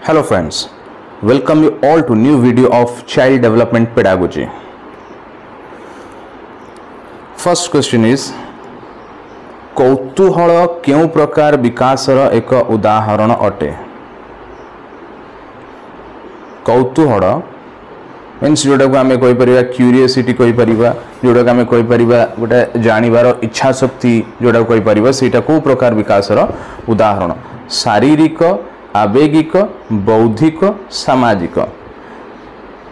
Hello friends, welcome you all to new video of child development pedagogy. First question is कौतूहल केउ प्रकार विकासर एक उदाहरण अटे। कौतूहल मीन्स जोटा को आम कहीपर क्यूरीओसिटी कहीपर जोटा को आम कहीपर गोटे जानिबार इच्छा शक्ति जोटा को कहीपर सेटा को प्रकार विकासर उदाहरण शारीरिक आवेगिक बौद्धिक सामाजिक।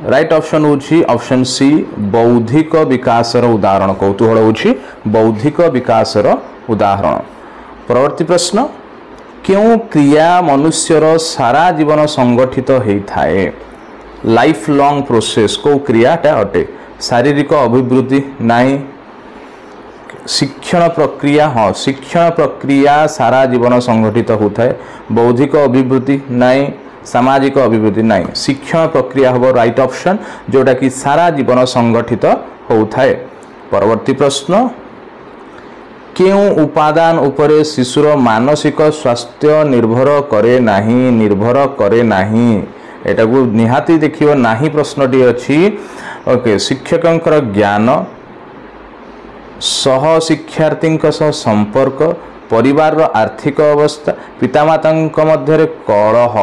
राइट ऑप्शन होची ऑप्शन सी बौद्धिक विकासर उदाहरण। कौतूहल होची बौद्धिक विकासर उदाहरण। परवर्ती प्रश्न क्यों क्रिया मनुष्यर सारा जीवन संगठित होता है। लाइफ लॉन्ग प्रोसेस को क्रियाटा अटे। शारीरिक अभिवृद्धि नहीं, शिक्षण प्रक्रिया हाँ शिक्षण प्रक्रिया सारा जीवन संगठित होता है। बौद्धिक अभिवृद्धि नहीं, सामाजिक अभिवृद्धि नहीं, शिक्षण प्रक्रिया हम राइट ऑप्शन जोटा कि सारा जीवन संगठित होता है। परवर्ती प्रश्न क्यों उपादान उपरे शिशुर मानसिक स्वास्थ्य निर्भर करे नहीं। एटा को निहाती देखियो नाही प्रश्नटी अछि। ओके शिक्षकंकर ज्ञान, सह शिक्षार्थी संपर्क, परिवार आर्थिक अवस्था, पितामाता मध्य कलह।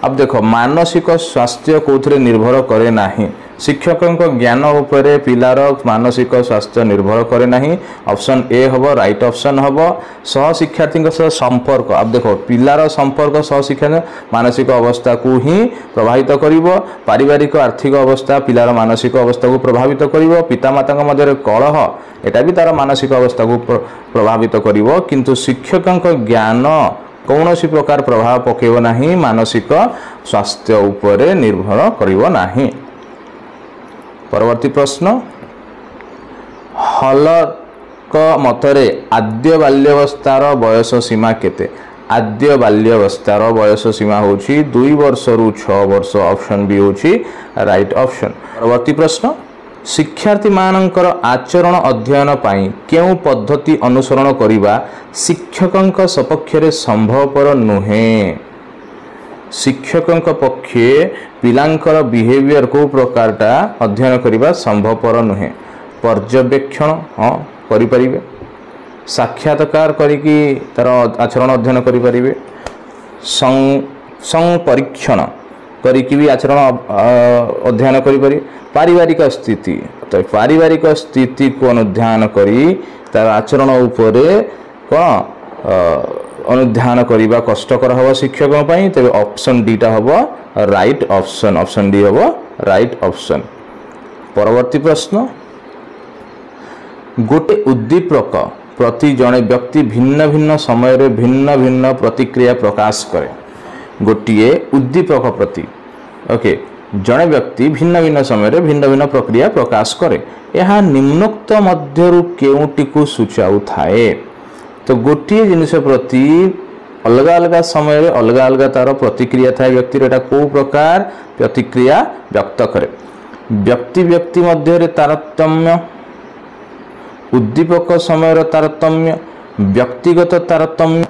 अब देखो मानसिक स्वास्थ्य कौन निर्भर करे नहीं। शिक्षक ज्ञान उपरे पिलार मानसिक स्वास्थ्य निर्भर करे नहीं। ऑप्शन ए हम राइट ऑप्शन हम। सह शिक्षार्थी संपर्क, अब देखो पिलार संपर्क सह शिक्षा मानसिक अवस्था को ही प्रभावित करिवो। पारिवारिक आर्थिक अवस्था पिलार मानसिक अवस्था को प्रभावित करिवो। पितामाता मध्य कलह एटा भी तार मानसिक अवस्था को प्रभावित करिवो। किंतु शिक्षक ज्ञान कौन सी प्रकार प्रभाव पकेब नहीं, मानसिक स्वास्थ्य उपरे निर्भर करिवो नहीं। परवर्ती प्रश्न हलक मतरे आद्य बाल्यावस्थार बयस सीमा केते। आद्य बाल्यावस्थार बयस सीमा होची 2 वर्ष रु 6 वर्ष। ऑप्शन बी होची राइट ऑप्शन। परवर्ती प्रश्न शिक्षार्थी मानकर आचरण अध्ययन पाई केउ पद्धति अनुसरण करिबा शिक्षकंक सपक्षरे संभवपर नुहे। शिक्षकंक पक्षे पिलांकर बिहेवियर को प्रकारटा अध्ययन करिबा संभवपर नुहे। पर्यवेक्षण हाँ करि परिबे, साक्षात्कार करिकी तार आचरण अध्ययन करि परिबे, संपरीक्षण करिकी भी आचरण अध्ययन करि परिबे। पारिवारिक स्थिति तो पारिवारिक स्थिति को अनुध्यान करी तार आचरण उपरे कौन अनुध्यान करिबा कष्टकर हबो शिक्षक पई। तबे ऑप्शन डी टा हबो राइट ऑप्शन। ऑप्शन डी हबो राइट ऑप्शन। परवर्ती प्रश्न गोटे उद्दीपक प्रति जड़े व्यक्ति भिन्न भिन्न समय रे भिन्न भिन्न प्रतिक्रिया प्रकाश करे। गोटे उद्दीपक प्रति ओके जड़े व्यक्ति भिन्न भिन्न समय रे भिन्न भिन्न प्रक्रिया प्रकाश करे। यह निम्नोक्त मध्यरु केउटी को सूचाउ थाए। तो गोटे जिनिस प्रति अलग अलग समय रे अलग अलग तार प्रतिक्रिया थाए। व्यक्ति एटा को प्रकार प्रतिक्रिया व्यक्त करे। व्यक्ति व्यक्ति मध्य तारतम्य, उद्दीपक समय तारतम्य, व्यक्तिगत तारतम्य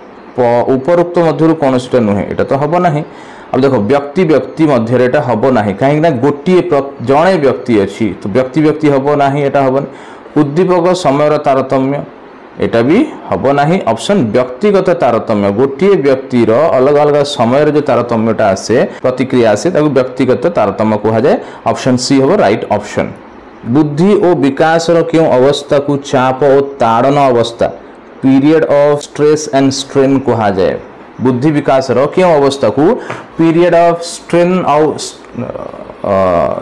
उपरोक्त मध्यरु कौन सी नुहे। एटा तो हम ना। अब देखो व्यक्ति व्यक्ति मध्य एटा हम ना कहीं गोटे जड़े व्यक्ति अच्छी तो व्यक्ति व्यक्ति हम ना। एटा हम उद्दीपक समय तारतम्य एटा भी हम ना। ऑप्शन व्यक्तिगत तारतम्य गोटे व्यक्तिर अलग अलग समय जो तारतम्यटा आसे प्रतिक्रिया आसे ताको व्यक्तिगत तारतम्य कहा जाए। ऑप्शन सी हम राइट ऑप्शन। बुद्धि और विकास क्यों अवस्था को चाप और ताड़न अवस्था period of stress and strain कहा जाए। बुद्धि विकास क्यों अवस्था को पीरियड ऑफ स्ट्रेन और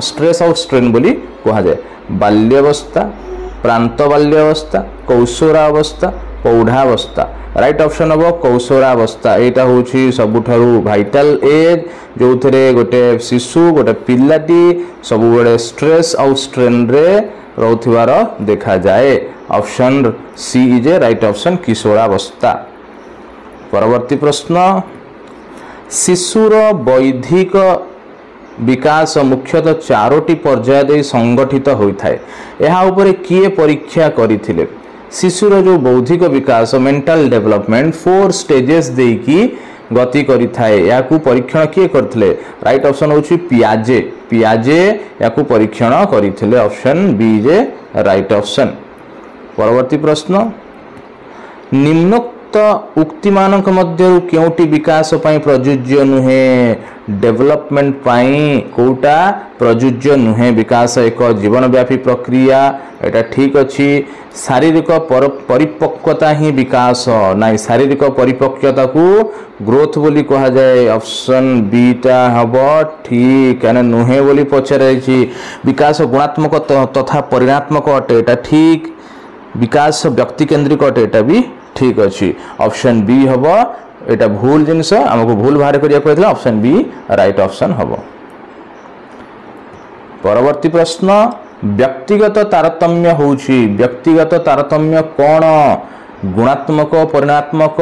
स्ट्रेस और स्ट्रेन बोली कहा जाए। बाल्यावस्था, प्रांत बाल्यावस्था, कौशोरावस्था, पौढ़ावस्था। राइट ऑप्शन हम कौशोरावस्था। एटा होची सबुठारु भाइटल एज जो थे गोटे शिशु गोटे पिलाटी सब बड़े स्ट्रेस और स्ट्रेन रे रोथिवार देखा जाए। Option C is a right option किशोरावस्था। परवर्ती प्रश्न शिशुर बौद्धिक विकास मुख्यतः 4टी पर्याय दे संगठित होता है। यह उपरे किए परीक्षा करथिले। शिशुर जो बौद्धिक विकास मेंटल डेवलपमेंट 4 स्टेजेस देकी गति करि थाए याकू परीक्षण किए करथिले राइट ऑप्शन होछि पियाजे पियाजे याकू परीक्षण करथिले ऑप्शन बी जे राइट ऑप्शन। परवर्ती प्रश्न निम्नोक्त उक्ति मानक मध्यरु केउटी विकास पई प्रयोज्य नुहे डेवलपमेंट पई कोटा प्रयोज्य नुहे विकास एक जीवनव्यापी प्रक्रिया एटा ठीक अछि शारीरिक परिपक्वता ही विकास नाइ शारीरिक परिपक्वता को ग्रोथ बोली कहा जाए ऑप्शन बी टा हबो ठीक एने नुहे बोली पछरे छी विकास गुणात्मक तथा परिणात्मक अटे एटा ठीक विकास व्यक्ति केंद्रिक अटे एटा भी ठीक अच्छी ऑप्शन बी हबो एटा भूल जिनस हमको भूल बाहर करिया कहथिला ऑप्शन बी राइट ऑप्शन हबो। परवर्ती प्रश्न व्यक्तिगत तारतम्य होउछि व्यक्तिगत तारतम्य कोन गुणात्मक परिणात्मक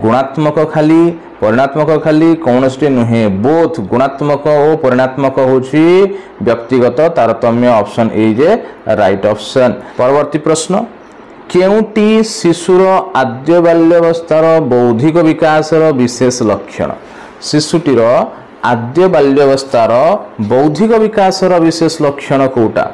गुणात्मक खाली परिणात्मक खाली कौनसी नुहे बोथ गुणात्मक और परिणात्मक होउछि व्यक्तिगत तारतम्य option A J right option. परवर्ती प्रश्न केउटी शिशुर आद्य बाल्यावस्थार बौद्धिक विकासर विशेष लक्षण शिशुटीर आद्य बाल्यावस्थार बौद्धिक विकासर विशेष लक्षण कोटा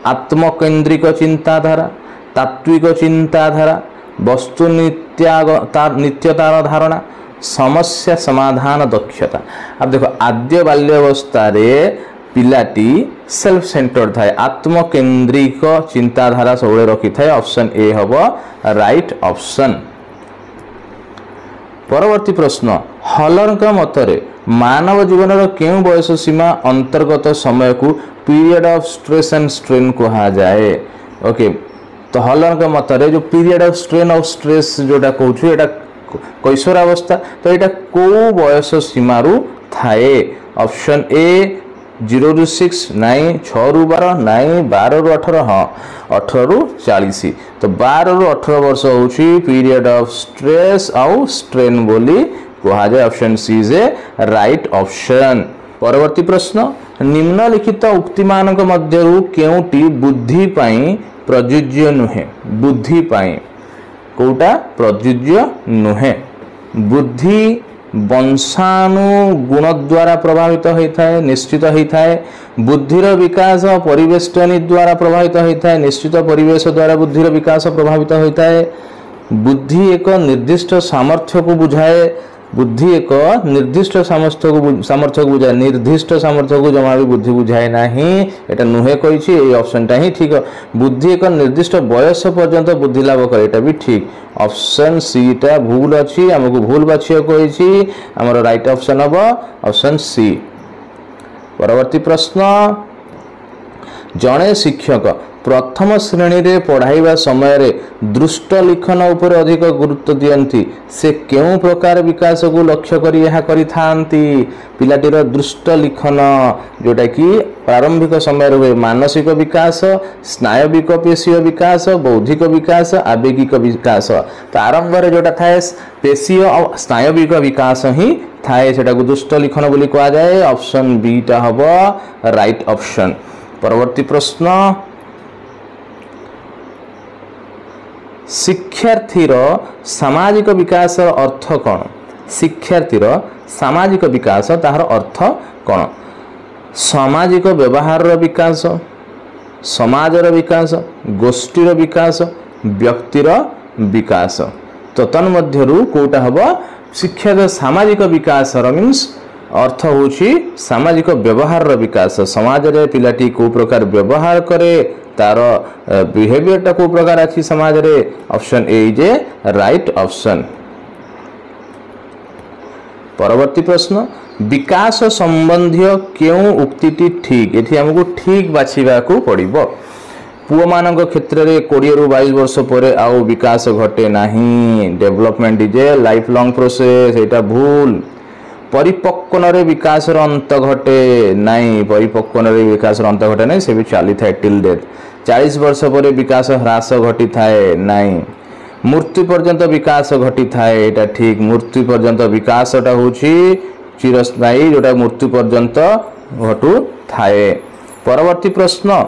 आत्मकेन्द्रिक चिंताधारा तात्विक चिंताधारा वस्तु नित्यतार धारणा समस्या समाधान दक्षता। अब देखो आद्य बाल्यावस्था पिलाटी सेल्फ सेंटर्ड थाए आत्मकेन्द्रिक चिंताधारा सब रखी थाए ऑप्शन ए हबो राइट ऑप्शन। परवर्ती प्रश्न हलरଙ୍କ मतरे मानव जीवन केउ बयस सीमा अंतर्गत समय को period of stress and strain कहा जाए ओके तो हलरଙ୍କ मतरे जो period of strain of stress जोटा कहूछु एटा कैशोरावस्था तो एटा को बयस सीमा रु थाए ऑप्शन ए 0 ରୁ 6 नाई 6 ରୁ 12 नाई 12 ରୁ 18 हाँ 18 ରୁ 40 तो 12 ରୁ 18 वर्ष होची पीरियड ऑफ स्ट्रेस और स्ट्रेन बोली कहा जाए option C is a right option. परवर्ती प्रश्न निम्नलिखित उक्ति मानक मध्यरु केउटी बुद्धि पई प्रयोज्य नुहे बुद्धि पई कोटा प्रयोज्य नुहे बुद्धि वंशानुगुण द्वारा प्रभावित होता है निश्चित होता है बुद्धिर विकास परिवेष्टनी द्वारा प्रभावित होता है निश्चित परिवेश द्वारा बुद्धिर विकास प्रभावित होता है बुद्धि एक निर्दिष्ट सामर्थ्य को बुझाए बुद्धि एक निर्दिष्ट सामर्थ्य को बुझाए निर्दिष्ट सामर्थ्य को जमा भी बुद्धि बुझाए नाही एटा नुहे कहिछि ए ऑप्शन टा ही ठीक बुद्धि एक निर्दिष्ट बयस पर्यंत बुद्धि लाभ करे एटा भी ठीक ऑप्शन सी टा भूल अछि हमको भूल बाछियो कहिछि हमर राइट ऑप्शन हबो ऑप्शन सी। परवर्ती प्रश्न जणे शिक्षक प्रथम श्रेणी रे पढ़ाइबा समय रे दृष्ट लिखन उपर अधिक गुरुत्व दियंती से केउ प्रकार विकास को लक्ष्य करी यहा करी थांती पिलाटीर दृष्ट लिखन जोटा कि प्रारंभिक समय रे हुए मानसिक विकास स्नायविक पेशीय विकास बौद्धिक विकास आवेगिक विकास तो आरंभ रे जोटा थाए पेशीय और स्नायविक विकास ही थाए सेटा को दृष्ट लिखन बोली कहा जाए ऑप्शन बी टा हबो राइट ऑप्शन। परवर्ती प्रश्न शिक्षार्थीर सामाजिक विकास अर्थ कौन शिक्षार्थीर सामाजिक विकास तार अर्थ कौन सामाजिक व्यवहार विकास समाजर विकास गोष्ठीर विकास व्यक्तिर विकास तो तन्मध्यरु कोटा हबो शिक्षा सामाजिक विकास मीन्स अर्थ होची सामाजिक व्यवहार विकास समाज रे पिलाटी को प्रकार व्यवहार करे तार बिहेवियर टा को प्रकार अछि समाज रे option A is a right option. परवर्ती प्रश्न विकास संबंधी केउ उक्तिटी ठीक एठी हमको ठीक बाछिबा को पड़िबो पुओ मानक क्षेत्र रे 20 रु 22 वर्ष परे आउ विकास घटे नाही development is a life long process एटा भूल परिपक्वन रे विकास अंत घटे नाई परिपक्वन रे विकास अंत घटे नहीं से भी चली थाए टिल डेथ 40 वर्ष पर विकास ह्रास घटी थाए नाई मृत्यु पर्यंत विकास घटी थाए एटा ठीक मृत्यु पर्यंत विकासटा होची चिरस्थायी जोटा मृत्यु पर्यंत घटू थाए। परवर्ती प्रश्न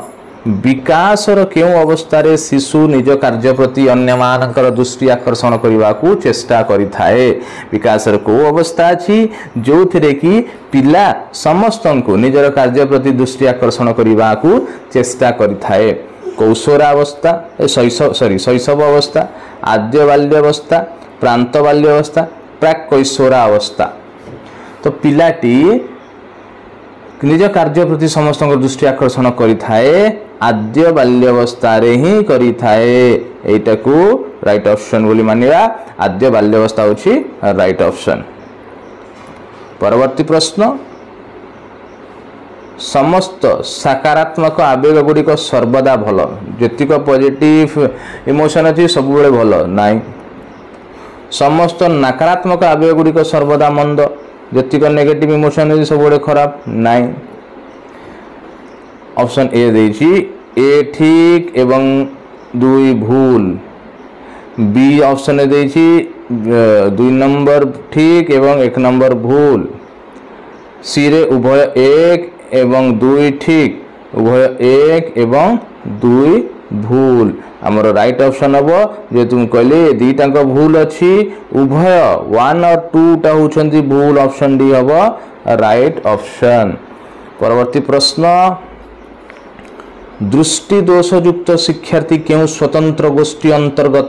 विकासर केउं अवस्था शिशु निज कार्य प्रति अन्य मानकर दृष्टि आकर्षण करने को चेष्टा करिथाए। विकासर को अवस्था अछि जो थिरे कि पिला समस्त को निजर कार्य प्रति दृष्टि आकर्षण करने को चेष्टा करिथाए। कौशोरावस्था शैशव अवस्था, आद्य बाल्यावस्था, प्रांत बाल्यावस्था, प्राक कैशोरावस्था। तो पिलाटी निज कार्य प्रति समस्त दृष्टि आकर्षण करिथाए आद्य बाल्यावस्था रे ही करिथाए। एटा को राइट ऑप्शन बोली मानिबा। आद्य बाल्यावस्था होछि राइट ऑप्शन। परवर्ती प्रश्न, समस्त सकारात्मक आवेग गुड़िक सर्वदा भल, जेतिक पॉजिटिव इमोशन अछि सब बेले भल नाइ। समस्त नकारात्मक आवेग गुड़िक सर्वदा मंद, जेतिक नेगेटिव इमोशन अछि सब बेले खराब नाइ। ऑप्शन ए देछि ए ठीक एवं दुई भूल। बी ऑप्शन देछि 2 नंबर ठीक एवं 1 नंबर भूल। सी रे उभय 1 एवं 2 ठीक, उभय 1 एवं 2 भूल। हमर राइट ऑप्शन हबो जे तुम कहले दीटाक भूल अछि, उभय 1 और 2 टा होछंती भूल। ऑप्शन डी हबो राइट ऑप्शन। परवर्ती प्रश्न, दृष्टि दोष युक्त शिक्षार्थी केउ स्वतंत्र गोष्ठी अंतर्गत।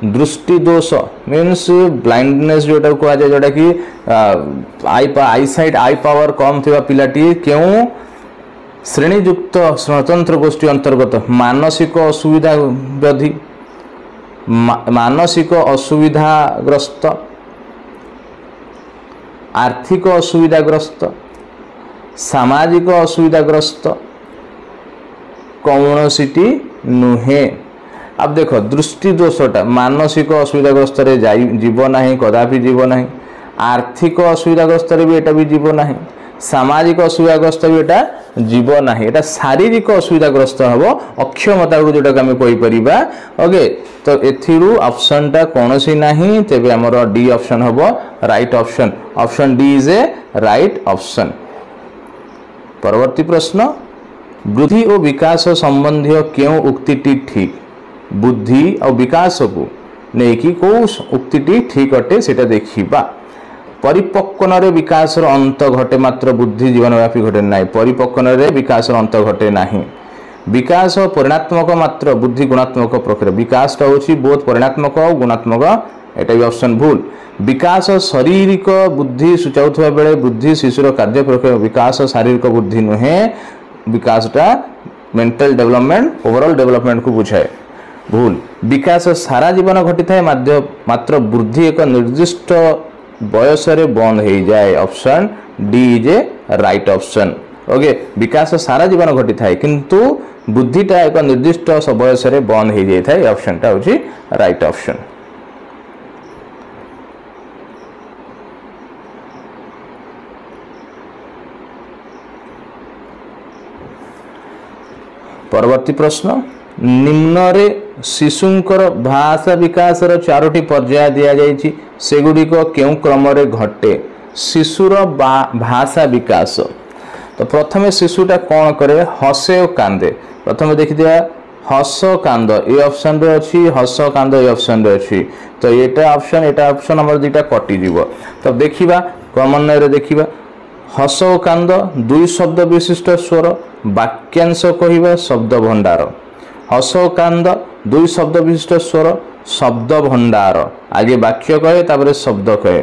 दृष्टि दोष मीन्स ब्लाइंडनेस जोटा कह जाए, जोटा कि आई साइट आई पावर कम थिबा पिलाटी केउ श्रेणीयुक्त स्वतंत्र गोष्ठी अंतर्गत। मानसिक असुविधा व्याधि, मानसिक असुविधाग्रस्त, आर्थिक असुविधाग्रस्त, सामाजिक असुविधाग्रस्त, कौनसीटी नुहे। अब देखो दृष्टि दोषटा मानसिक असुविधाग्रस्त रे जीव नहीं, कदापि जीव नहीं। आर्थिक असुविधाग्रस्त रे भी एटा भी जीव नहीं। सामाजिक असुविधाग्रस्त भी एटा जीव नहीं। एटा शारीरिक असुविधाग्रस्त हबो, अक्षमता को जोटा हम कहि परिबा। ओके, तो एथिरु ऑप्शन टा कोनोसी नहीं, तेबे हमर डी ऑप्शन हबो right option. Option D is a right option. परवर्ती प्रश्न, बुद्धि और विकास संबंधी क्यों उक्तिटी ठीक। बुद्धि और विकास को नहीं कौ उक्तिटी ठीक अटे सेटा देखिबा। परिपक्वन रे विकास अंत घटे मात्र बुद्धि जीवनव्यापी घटे ना। परिपक्वन रे विकास अंत घटे ना। विकास परिणात्मक मात्र, बुद्धि गुणात्मक प्रक्रिया। विकास टा होछि बहुत परिणात्मक और गुणात्मक, एटा भी ऑप्शन भूल। विकास शारीरिक बुद्धि सूचाउथबा बेले बुद्धि शिशुर कार्य प्रक्रिया। विकास शारीरिक बुद्धि नुहे, विकासटा मेंटल डेवलपमेंट ओवरऑल डेवलपमेंट को बुझाए। भूल। विकास सारा जीवन घटी थाए, मात्र वृद्धि एक निर्दिष्ट बयस रे बंद हो जाए। Option D is a right option. Okay, विकास सारा जीवन घटी थाए किंतु बुद्धिटा एक निर्दिष्ट बयस रे बंद हो जाए थाए। ऑप्शन टा होची राइट ऑप्शन। परवर्ती प्रश्न, निम्न रे शिशुंकर भाषा विकास रो 4टी पर्याय दिया जायछि, सेगुडिक केउ क्रम रे घटे। शिशुर भाषा विकास, तो प्रथमे शिशुटा कौन करे, हसे और कांदे। प्रथमे देखि दिया हस कांद, ए ऑप्शन रे अछि, हस कांद ए ऑप्शन रे अछि। तो एटा ऑप्शन हमर दुटा कटि जीवो। तो देखिबा क्रमान्वय रे देखिबा, हस और कांद 2 शब्द विशिष्ट स्वर, वाक्यांश कहिबा शब्द भंडार। हस और कांद 2 शब्द विशिष्ट स्वर, शब्द भंडार। आगे वाक्य कहे तापर शब्द कहे।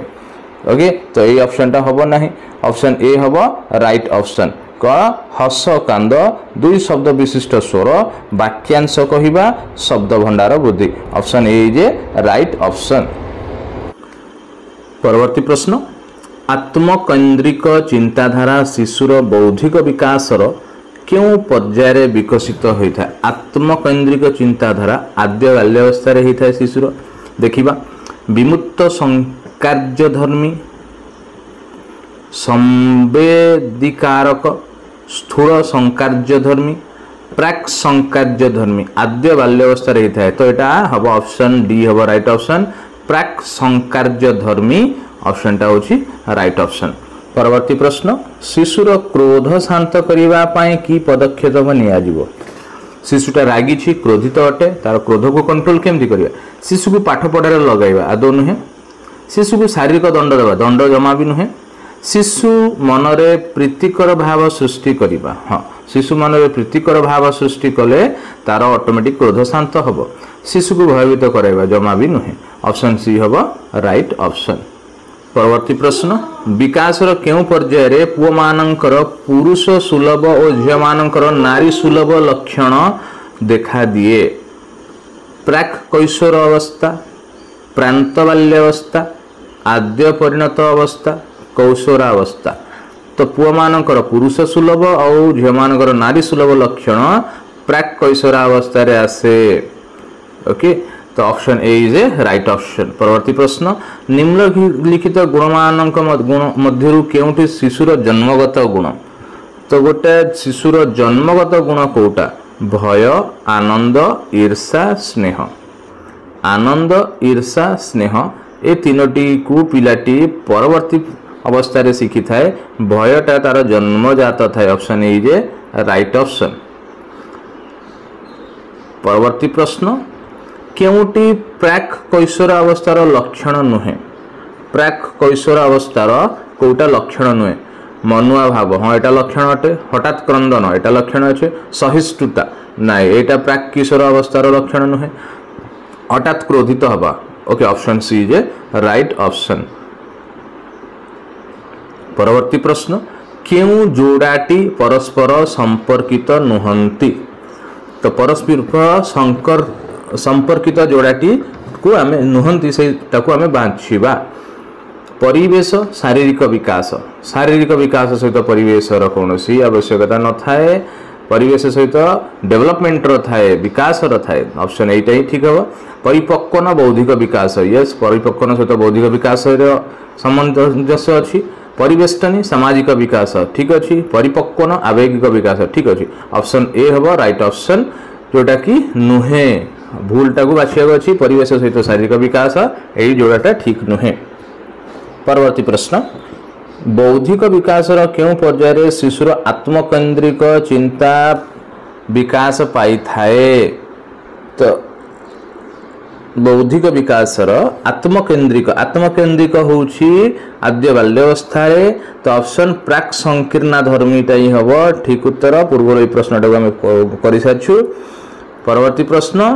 ओके, तो ये ऑप्शन टा हबो नाही। ऑप्शन ए हबो राइट ऑप्शन। कौन, हस कांद 2 शब्द विशिष्ट स्वर, वाक्यांश कहिबा शब्द भंडार बुद्धि। Option A is a right option. परवर्ती प्रश्न, आत्मकेन्द्रिक चिंताधारा शिशुर बौद्धिक विकासर क्यों पर्याय विकसित होता है। आत्मकेन्द्रिक चिंताधारा आद्य बाल्यावस्था रे होता है शिशुर। देखिबा, विमुक्त संकार्यधर्मी, संवेदिकारक, स्थूल संकार्यधर्मी, प्राक संकार्यधर्मी आद्य बाल्यावस्था रे होता है। तो एटा हबो ऑप्शन डी हबो राइट ऑप्शन। प्राक संकार्यधर्मी ऑप्शन टा होची राइट ऑप्शन। परवर्ती प्रश्न, शिशुर क्रोध शांत करिबा पाए की पदक्षेप निया जिवो। शिशुटा रागी क्रोधित अटे तार क्रोध को कंट्रोल केमती करिया शिशु को पाठ पढ़ारे लगाइबा आदौ नुहे शिशु को शारीरिक दंड देवा दंड जमा भी नुहे शिशु मनरे प्रीतिकर भाव सृष्टि करिबा हाँ शिशु मनरे प्रीतिकर भाव सृष्टि कले तार ऑटोमेटिक क्रोध शांत हबो शिशु को भयभीत कराइबा जमा भी नुहे ऑप्शन सी हबो राइट ऑप्शन। परवर्ती प्रश्न विकास केउ पर्याय रे पुओ मानकर पुरुष सुलभ और झियो मानकर नारी सुलभ लक्षण देखा दिए प्राक कैशोर अवस्था प्रांत बाल्यावस्था आद्य परिणत अवस्था कौशोरावस्था तो पुओ मानकर पुरुष सुलभ और झियो मानकर नारी सुलभ लक्षण प्राक कैशोरावस्था रे आसे ओके तो option A is a right option. परवर्ती प्रश्न निम्नलिखित गुणमानक मध्यरु केउठी शिशुर जन्मगत गुण तो गोटे शिशुर जन्मगत गुण कोटा भय आनंद ईर्षा स्नेह आनंद ईर्षा स्नेह ए तीनोटी को पिलाटी परवर्ती अवस्था रे शिखि थाए भयटा तार जन्मजात थाए option A is a right option. परवर्ती प्रश्न केउटी प्राक कैशोर अवस्थार लक्षण नुहे प्राक कैशोर अवस्थार कोटा लक्षण नुहे मनुआ भाव हाँ एटा लक्षण अटे हठात क्रंदन एटा लक्षण अच्छे सहिष्णुता नाई एटा प्राक किशोर अवस्थार लक्षण नुहे हठात क्रोधित हवा okay option C is right option. परवर्ती प्रश्न केउ जोड़ाटी परस्पर संपर्कित नुहंती तो परस्पर संपर्कित जोड़ाटी को आम नुहंती से आम बाछिबा परिवेश शारीरिक विकास सहित परिवेश कौन सी आवश्यकता न थाए परिवेश सहित डेवलपमेंट थाए विकास थाए ऑप्शन एटा ही ठीक हम। परिपक्वन बौद्धिक विकास यस परिपक्वन सहित बौद्धिक विकास सामंजस्य अच्छी परिवेष्टनी सामाजिक विकास ठीक अच्छी परिपक्वन आवेगिक विकास ठीक अच्छी ऑप्शन ए हम राइट ऑप्शन जोटा कि नुहे भूलटा को बाछिया अच्छी परिवेश सहित शारीरिक विकास यही जोड़ाटा ठीक नुहे। परवर्ती प्रश्न बौद्धिक विकास केउ पर्याय शिशुर आत्मकेन्द्रिक चिंता विकास पाई थाए तो बौद्धिक विकास आत्मकेन्द्रिक होउछि आद्य बाल्यावस्था तो ऑप्शन प्राक संकीर्णा धर्मीटा ही हम ठीक उत्तर पूर्व ये प्रश्नटा आम कर सारी। परवर्ती प्रश्न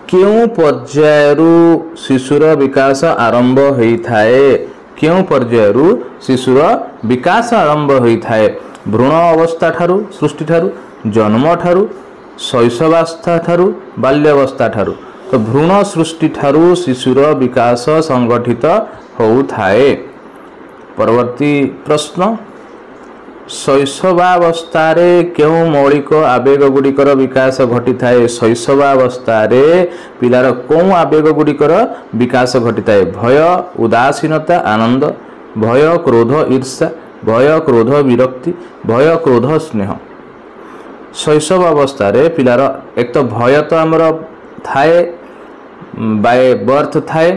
केउ पर्यायरु शिशुर विकास आरंभ होइथाए केउ पर्यायरु शिशुर विकास आरंभ होइथाए भ्रूण अवस्था ठारू सृष्टि ठारू जन्म ठारू शैशवावस्था ठारू बाल्यावस्था ठारू तो भ्रूण सृष्टि ठारू शिशुर विकास संगठित होउथाए। परवर्ती प्रश्न शैशवावस्था केउ मौलिक आवेग गुड़िकर विकास घटी थाए शैशवावस्था पिलार कौ आवेग गुड़िकर विकास घटी थाए भय उदासीनता आनंद भय क्रोध ईर्षा भय क्रोध विरक्ति भय क्रोध स्नेह शैशवावस्था पिलार एक तो भय तो आमर थाए बाय बर्थ थाए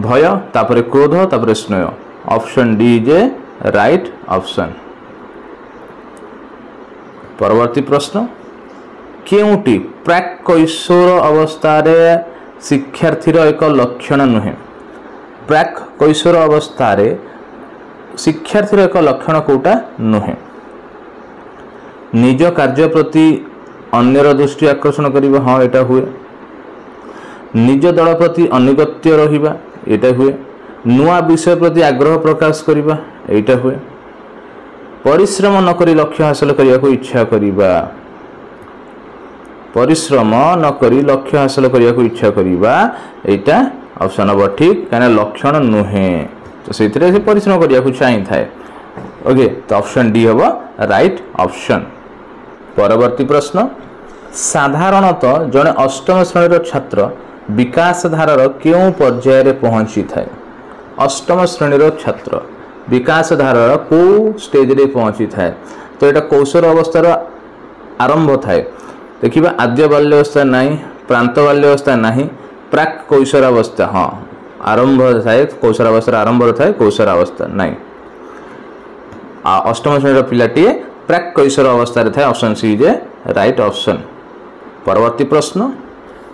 भय तापर क्रोध तापर स्नेह option D is a right option. परवर्ती प्रश्न केउटी प्राक कैशोर अवस्था शिक्षार्थीर एक लक्षण नुहे प्राक कैशोर अवस्था शिक्षार्थीर एक लक्षण कोटा नुहे निज कार्य प्रति अन्यर दृष्टि आकर्षण करिबा हाँ एटा हुए निज दल प्रति अनुगत्य रहिबा एटा हुए नुआ विषय प्रति आग्रह प्रकाश करिबा एटा हुए परिश्रम न करी लक्ष्य हासिल करने को इच्छा करिबा परिश्रम न करी लक्ष्य हासिल करने को इच्छा करिबा एटा ऑप्शन हम ठीक कहीं लक्षण नुहे तो से परिश्रम करने को चाही थाए ओके तो ऑप्शन डी हम राइट ऑप्शन। परवर्ती प्रश्न साधारणतः जड़े अष्टम श्रेणी छात्र विकास धारार केउ पर्याय पहुँची थाए अष्टम श्रेणी छात्र विकास धारार को स्टेज रे पहुँची थाए तो यहाँ कौशल अवस्थार आरंभ थाए देखिए आद्य बाल्यावस्था नहीं प्रांत बाल्यावस्था नहीं प्राक कौशलावस्था हाँ आरंभ थाए कौशलावस्था आरंभ थाए कौशलावस्था नहीं अष्टम श्रेणी पिलाटी प्राक कैशोर अवस्था रे थाए option C is right option. परवर्ती प्रश्न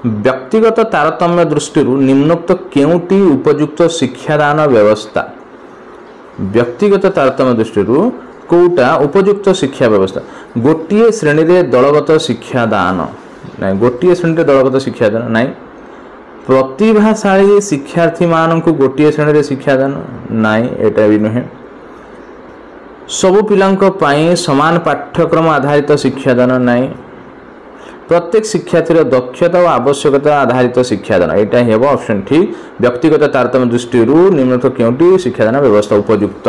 व्यक्तिगत तारतम्य दृष्टि निम्नोक्त केउटी उपयुक्त शिक्षादान व्यवस्था व्यक्तिगत तारतम्य दृष्टि कोटा उपयुक्त शिक्षा व्यवस्था गोटे श्रेणी रे दलगत शिक्षादान ना गोटे श्रेणी रे दलगत शिक्षादान ना प्रतिभाशाली शिक्षार्थी मानक गोटे श्रेणी रे शिक्षादान ना एटा भी नुहे सबु पिलांको पाई समान पाठ्यक्रम आधारित शिक्षादान ना प्रत्येक शिक्षार्थी दक्षता और आवश्यकता आधारित शिक्षादान यहाँ ही हम ऑप्शन ठीक। व्यक्तिगत तारतम्य दृष्टि निम्नलिखित केउटी शिक्षादान व्यवस्था उपयुक्त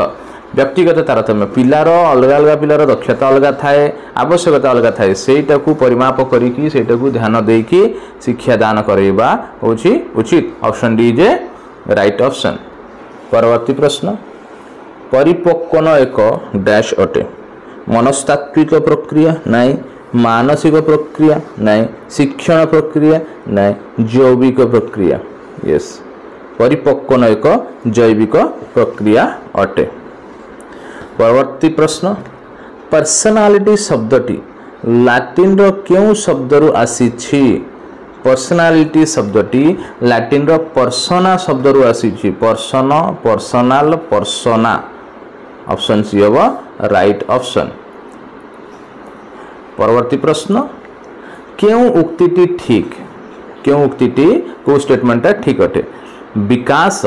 व्यक्तिगत तारतम्य पिलार अलग अलग पिलार दक्षता अलग थाए आवश्यकता अलग थाए सेटा को परिमाप करिकी सेटा को ध्यान देकी शिक्षादान करैबा होछि उचित option D J right option. परवर्ती प्रश्न परिपक्वन एक डैश अटे मनस्तात्विक प्रक्रिया नाई मानसिक प्रक्रिया नाई शिक्षण प्रक्रिया नाई जैविक प्रक्रिया यस परिपक्वन एक जैविक प्रक्रिया अटे। परवर्ती प्रश्न पर्सनालिटी शब्दटी लाटिन रो केउ शब्द रु आसीछि पर्सनालिटी शब्दटी लाटिन रो पर्सना शब्द रु आसीछि person personal persona option C होबो राइट ऑप्शन। परवर्ती प्रश्न केउ उक्तिटी ठीक केउ उक्तिटी को स्टेटमेंट ठीक अटे विकास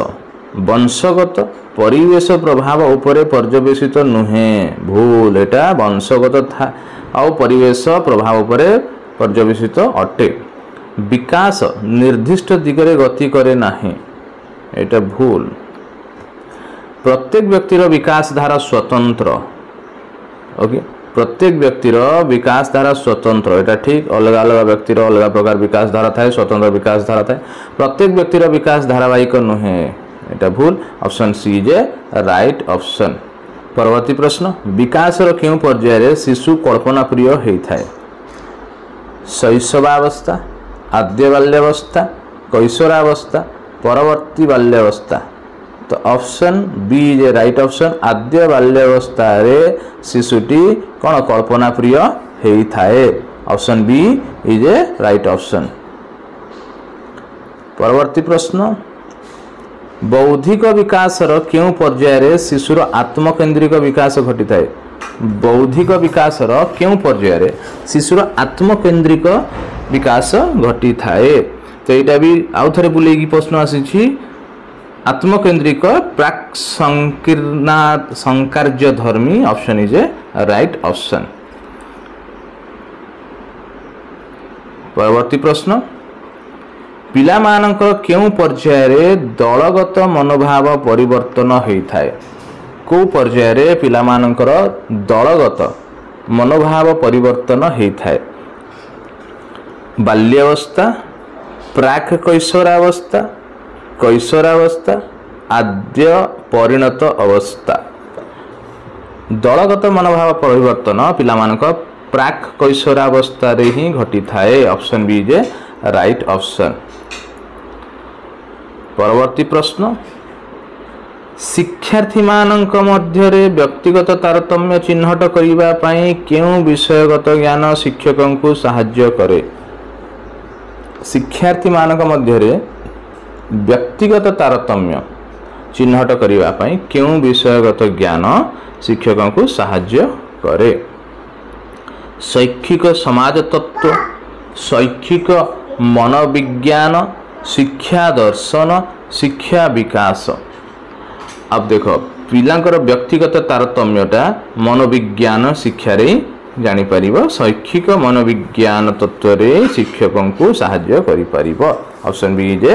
वंशगत परिवेश प्रभाव उपरे पर्यवेसित नुहे भूल एटा वंशगत था आ परिवेश प्रभाव उपरे पर्यवेसित अटे विकास निर्दिष्ट दिगरे गति करे नाही एटा भूल प्रत्येक व्यक्तिर विकास धारा स्वतंत्र ओके प्रत्येक व्यक्तिर विकास धारा स्वतंत्र एटा ठीक अलग अलग व्यक्तिर अलग प्रकार विकास धारा थाए स्वतंत्र विकास धारा थाए प्रत्येक व्यक्तिर विकास धारावाहिक नुहे एटा भूल option C is right option. परवर्ती प्रश्न विकास रो केउ पर्याय रे शिशु कल्पना प्रिय हेइ थाए शैशवावस्था आद्य बाल्यावस्था कैशोरावस्था परवर्ती बाल्यावस्था तो option B is right option आद्य बाल्यावस्था रे शिशुटी कौन कल्पना प्रिय हेइ थाए option B is right option. परवर्ती प्रश्न बौद्धिक विकास रो केउ पर्याय रे शिशुर आत्मकेंद्रिक विकास घटी थाए बौद्धिक विकास रो केउ पर्याय रे शिशुर आत्मकेंद्रिक विकास घटी थाए तो एटा भी आउ थरे बुलेगी प्रश्न आसीछि आत्मकेंद्रिक प्राक संकीर्णा संकार्य धर्मी ऑप्शन इज राइट ऑप्शन। परवर्ती प्रश्न पिला मानक केउ पर्याय रे दलगत मनोभाव परिवर्तन हेइ थाए को पर्याय रे पिला मानकर दलगत मनोभाव परिवर्तन हेइ थाए बाल्यावस्था प्राक कैशोरावस्था कैशोरावस्था आद्य परिणत अवस्था दलगत मनोभाव परिवर्तन पिला मानक प्राक कैशोरावस्था रे ही घटी थाए option B is right option. परवर्ती प्रश्न शिक्षार्थी मानक मध्य रे व्यक्तिगत तारतम्य चिन्हट करिबा पई केउ विषयगत ज्ञान शिक्षकन को सहाय्य करे शिक्षार्थी मानक मध्य रे व्यक्तिगत तारतम्य चिन्हट करिबा पई केउ विषयगत ज्ञान शिक्षकन को सहाय्य करे शैक्षिक समाज तत्व शैक्षिक मनोविज्ञान शिक्षा दर्शन शिक्षा विकास। अब देखो पिलांकर व्यक्तिगत तारतम्यटा मनोविज्ञान शिक्षा रे जानि परिबो शैक्षिक मनोविज्ञान तत्व रे शिक्षकन को सहाय्य करि परिबो option B is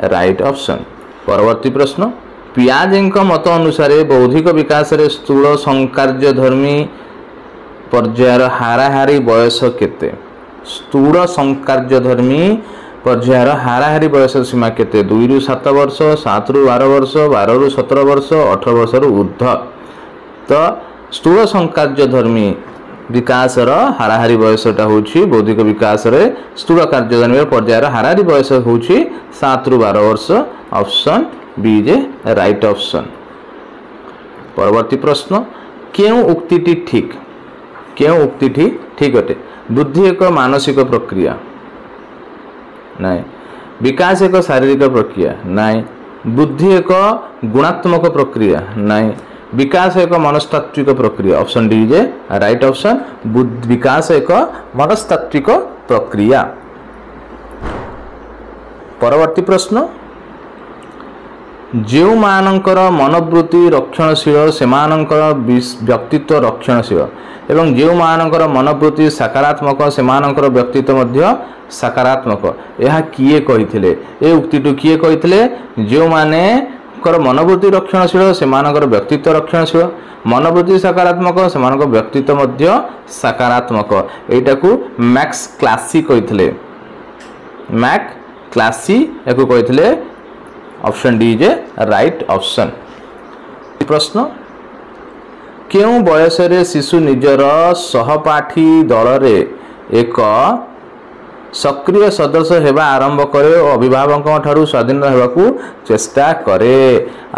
right option. परवर्ती प्रश्न पियाजेंक मत अनुसार बौद्धिक विकास रे स्थूल संकार्य धर्मी पर्यायर हाराहारी बयस केते स्थूल संकार्य धर्मी पर्यायर हाराहारी बयस सीमा केते 2 रु 7 वर्ष 7 रु 12 वर्ष 12 रु 17 वर्ष 18 वर्ष रु ऊर्ध्व तो स्थूल संकार्य धर्मी विकास हाराहारी बयसटा होछि बौद्धिक विकास रे स्थूल कार्य धर्मी पर्यायर हाराहारी बयस होछि 7 रु 12 वर्ष option B is right option. परवर्ती प्रश्न केउ उक्तिटी ठीक क्यों उक्ति ठीक अटे बुद्धि एक मानसिक प्रक्रिया नाई विकास एक शारीरिक प्रक्रिया नाई बुद्धि एक गुणात्मक प्रक्रिया नाई विकास एक मनस्तात्विक प्रक्रिया option D is right option विकास एक मनस्तात्विक प्रक्रिया। परवर्ती प्रश्न जो मानकर मनोवृत्ति रक्षणशील सेमानंकर व्यक्तित्व रक्षणशील एवं जो मानकर मनोवृत्ति सकारात्मक सेमानंकर व्यक्तित्व मध्य सकारात्मक यह किए कहिथिले ए उक्तिटु किए कहिथिले जो माने कर मनोवृत्ति रक्षणशील सेमानंकर व्यक्तित्व रक्षणशील मनोवृत्ति सकारात्मक सेमानंकर व्यक्तित्व मध्य सकारात्मक एटा को मैक्स क्लासी कहिथिले मैक क्लासी एको कहिथिले option D is right option. प्रश्न क्यों बयस रे शिशु निजर सहपाठी दल रे एक सक्रिय सदस्य हेबा आरंभ करे और अभिभावक ठारू स्वाधीन हेबाकू चेष्टा करे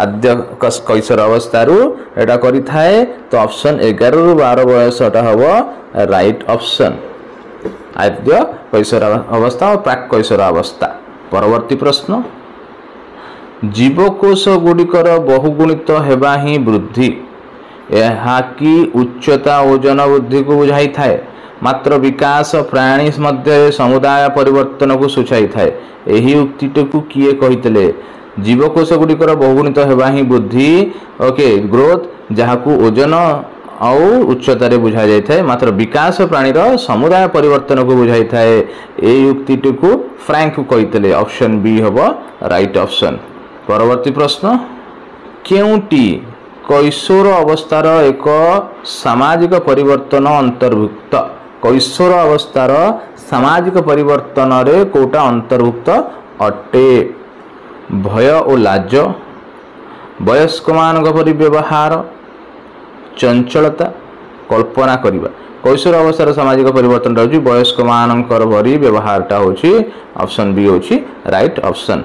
आद्य कैशोर अवस्थारू एटा करि थाए तो ऑप्शन 11 रु 12 बयसटा हबो राइट ऑप्शन आद्य कैशोर अवस्था और प्राक कैशोर अवस्था। परवर्ती प्रश्न जीवकोश गुड़िकर बहुगुणित हेबा ही वृद्धि यह कि उच्चता ओजन वृद्धि को बुझाई थाए मात्र विकास प्राणी मध्य समुदाय परिवर्तन को सूचाई थाए एही उक्तिट को किए कहितले जीवकोश गुड़िकर बहुगुणित हेबा ही वृद्धि ओके ग्रोथ जहाँ को ओजन और उच्चता रे बुझा जाय थाए मात्र विकास प्राणीर समुदाय परिवर्तन को बुझाई थाए एही उक्तिट को फ्रैंक कहितले ऑप्शन बी हबो राइट ऑप्शन। परवर्ती प्रश्न केउटी कैशोर अवस्थार एक सामाजिक परिवर्तन अंतर्भुक्त कैशोर अवस्थार सामाजिक परिवर्तन रे कोटा अंतर्भुक्त अटे भय और लाज वयस्क मानक परि व्यवहार चंचलता कल्पना करिबा कैशोर अवस्थार सामाजिक परिवर्तन रहउची वयस्क मानकर परि व्यवहारटा होची ऑप्शन बी होची राइट ऑप्शन।